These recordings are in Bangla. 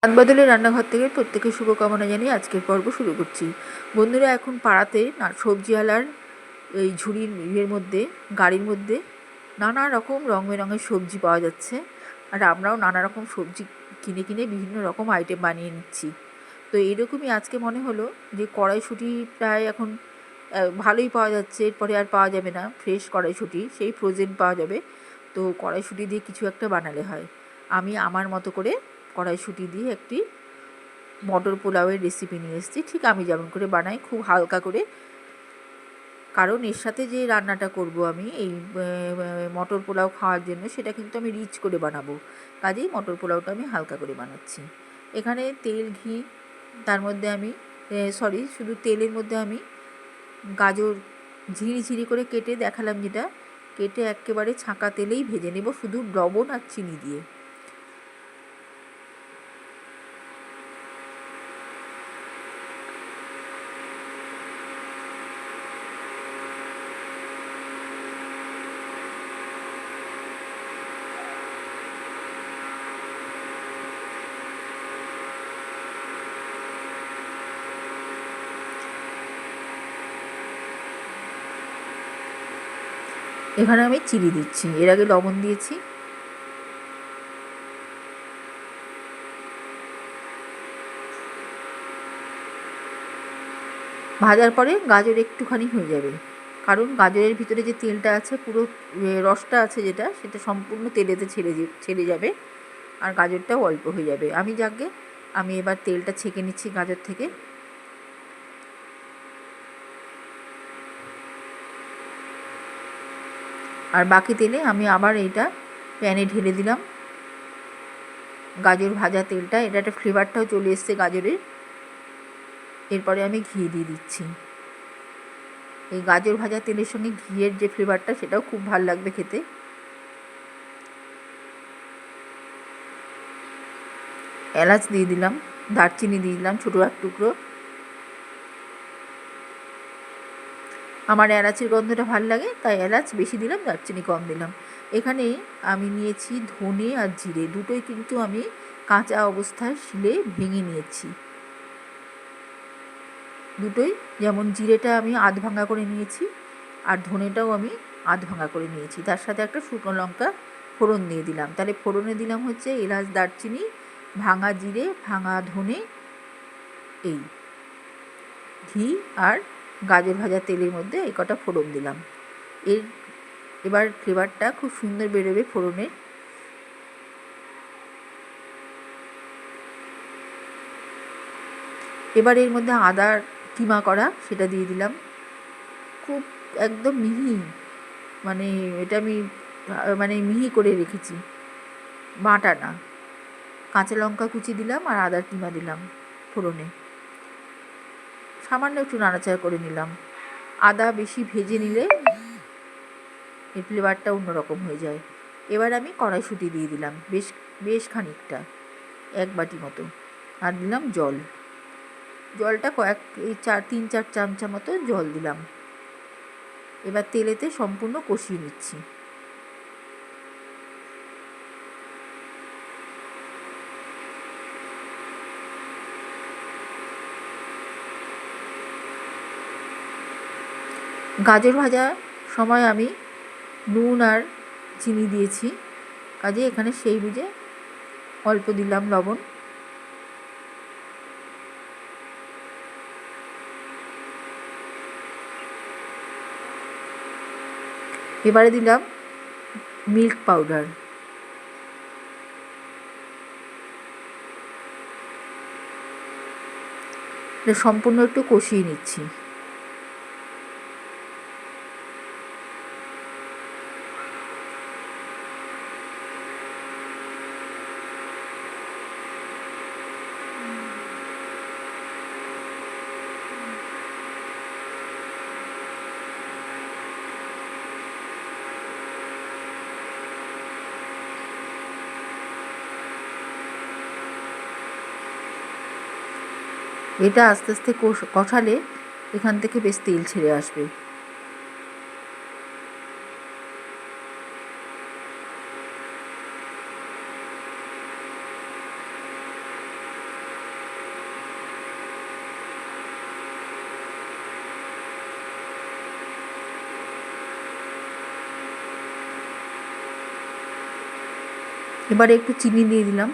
হাতবদলের রান্নাঘর থেকে প্রত্যেকে শুভকামনা জানিয়ে আজকের পর্ব শুরু করছি। বন্ধুরা, এখন পাড়াতে সবজিওয়ালার এই ঝুড়ির মধ্যে, গাড়ির মধ্যে নানা রকম রং বেরঙের সবজি পাওয়া যাচ্ছে। আর আমরাও নানা রকম সবজি কিনে কিনে বিভিন্ন রকম আইটেম বানিয়ে নিচ্ছি। তো এইরকমই আজকে মনে হলো যে কড়াইশুঁটি প্রায় এখন ভালোই পাওয়া যাচ্ছে, এরপরে আর পাওয়া যাবে না ফ্রেশ কড়াইশুঁটি, সেই ফ্রোজেন পাওয়া যাবে। তো কড়াইশুঁটি দিয়ে কিছু একটা বানালে হয়। আমি আমার মতো করে কড়াইশুঁটি দিয়ে একটি মটর পোলাওয়ের রেসিপি নিয়ে এসেছি, ঠিক আমি যেমন করে বানাই, খুব হালকা করে। কারণ এর সাথে যে রান্নাটা করব আমি এই মটর পোলাও খাওয়ার জন্য, সেটা কিন্তু আমি রিচ করে বানাবো। কাজেই মটর পোলাওটা আমি হালকা করে বানাচ্ছি। এখানে তেল, ঘি, তার মধ্যে আমি শুধু তেলের মধ্যে আমি গাজর ঝিরি ঝিরি করে কেটে দেখালাম, যেটা কেটে একেবারে ছাঁকা তেলেই ভেজে নেব, শুধু লবণ আর চিনি দিয়ে। এখানে আমি চিনি দিচ্ছি, এর আগে লবণ দিয়েছি। ভাজার পরে গাজর একটুখানি হয়ে যাবে, কারণ গাজরের ভিতরে যে তেলটা আছে, পুরো রসটা আছে যেটা, সেটা সম্পূর্ণ তেলেতে ছেড়ে যাবে, আর গাজরটাও অল্প হয়ে যাবে। আমি এবার তেলটা ছেঁকে নিচ্ছি গাজর থেকে। আর বাকি তেলে আমি আবার এইটা প্যানে ঢেলে দিলাম গাজর ভাজা তেলটা, এটা একটা ফ্লেভারটাও চলে এসছে গাজরের। এরপরে আমি ঘি দিয়ে দিচ্ছি। এই গাজর ভাজা তেলের সঙ্গে ঘিয়ের যে ফ্লেভারটা, সেটাও খুব ভালো লাগবে খেতে। এলাচ দিয়ে দিলাম, দারচিনি দিয়ে দিলাম ছোটো এক টুকরো। আমার এলাচের গন্ধটা ভালো লাগে, তাই এলাচ বেশি দিলাম, দারচিনি কম দিলাম। এখানে আমি নিয়েছি ধনে আর জিরে, দুটোই কিন্তু আমি কাঁচা অবস্থায় শিলে ভেঙে নিয়েছি। দুটোই, যেমন জিরেটা আমি আধ ভাঙা করে নিয়েছি, আর ধনেটাও আমি আধ ভাঙা করে নিয়েছি। তার সাথে একটা শুকনো লঙ্কা ফোড়ন দিয়ে দিলাম। তাহলে ফোড়নে দিলাম হচ্ছে এলাচ, দারচিনি, ভাঙা জিরে, ভাঙা ধনে, এই ঘি আর গাজর ভাজা তেলের মধ্যে এই কটা ফোড়ন দিলাম। এবার ফ্লেভারটা খুব সুন্দর বেরোবে ফোড়নের। এবার এর মধ্যে আদার কিমা করা সেটা দিয়ে দিলাম, খুব একদম মিহি, মানে এটা আমি মিহি করে রেখেছি, বাটা না। কাঁচা লঙ্কা কুচি দিলাম আর আদার কিমা দিলাম ফোড়নে, সামান্য একটু নাড়াচাড়া করে নিলাম। আদা বেশি ভেজে নিলে এর ফ্লেভারটা অন্যরকম হয়ে যায়। এবার আমি কড়াইশুঁটি দিয়ে দিলাম, বেশ খানিকটা, 1 বাটি মতো। আর দিলাম জলটা এই 3-4 চামচা মতো জল দিলাম। এবার তেলেতে সম্পূর্ণ কষিয়ে নিচ্ছি। গাজর ভাজা সময় আমি নুন আর চিনি দিয়েছি, কাজে এখানে সেই বুঝে অল্প দিলাম লবণ। এবারে দিলাম মিল্ক পাউডার। এটা সম্পূর্ণ একটু কষিয়ে নিচ্ছি। এটা আস্তে আস্তে কষালে এখান থেকে বেশ তেল ছেড়ে আসবে। এবারে একটু চিনি দিয়ে দিলাম।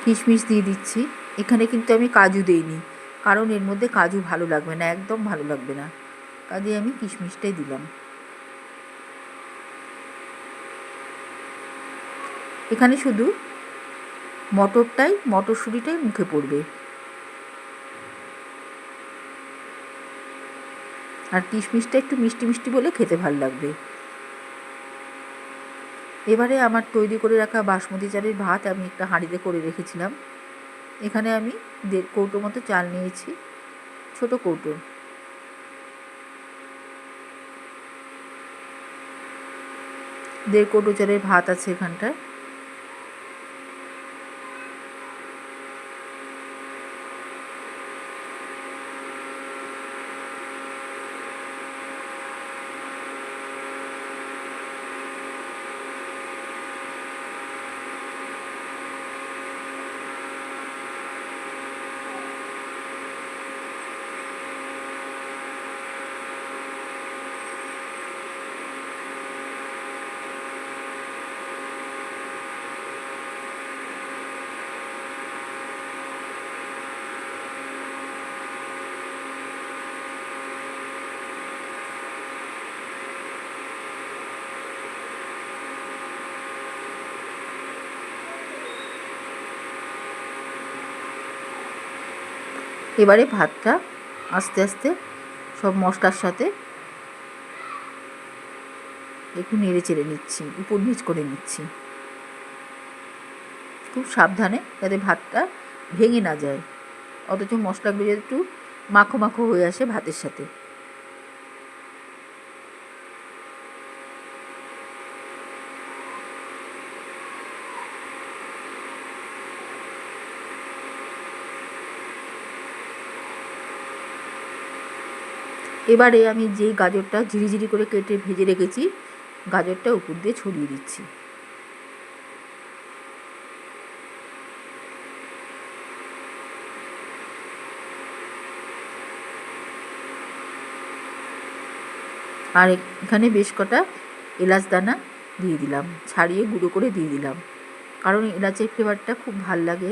কিশমিশ দিয়ে দিচ্ছি। এখানে কিন্তু আমি কাজু দিইনি, কারণ এর মধ্যে কাজু ভালো লাগবে না, একদম ভালো লাগবে না, কাজে আমি কিশমিশটাই দিলাম। এখানে শুধু মটরশুঁটিটাই মুখে পড়বে, আর কিশমিশটা একটু মিষ্টি মিষ্টি বলে খেতে ভালো লাগবে। এবারে আমার তৈরি করে রাখা বাসমতি চালের ভাত আমি একটা হাঁড়িতে করে রেখেছিলাম। এখানে আমি 1.5 কৌটো মতো চাল নিয়েছি, ছোট কৌটো। দেড় কৌটো চালের ভাত আছে এখানটায়। এবারে ভাতটা আস্তে আস্তে সব মশলার সাথে একটু নেড়ে চেড়ে নিচ্ছি, উপর নিচ করে নিচ্ছি, খুব সাবধানে, যাতে ভাতটা ভেঙে না যায়, অথচ মশলাগুলো যাতে একটু মাখো মাখো হয়ে আসে ভাতের সাথে। এবারে আমি যেই গাজরটা ঝিরিঝিরি করে কেটে ভেজে রেখেছি, গাজরটা উপর দিয়ে ছড়িয়ে দিচ্ছি। আর এখানে বেশ কটা এলাচ দানা দিয়ে দিলাম, ছাড়িয়ে গুঁড়ো করে দিয়ে দিলাম, কারণ এলাচের ফ্লেভারটা খুব ভাল লাগে,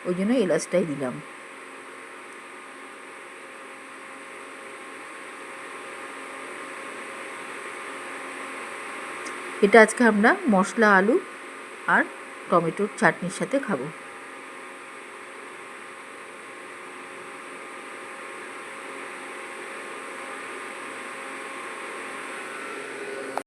ওই জন্য এলাচটাই দিলাম। এটা আজকে আমরা মশলা আলু আর টমেটোর চাটনির সাথে খাবো।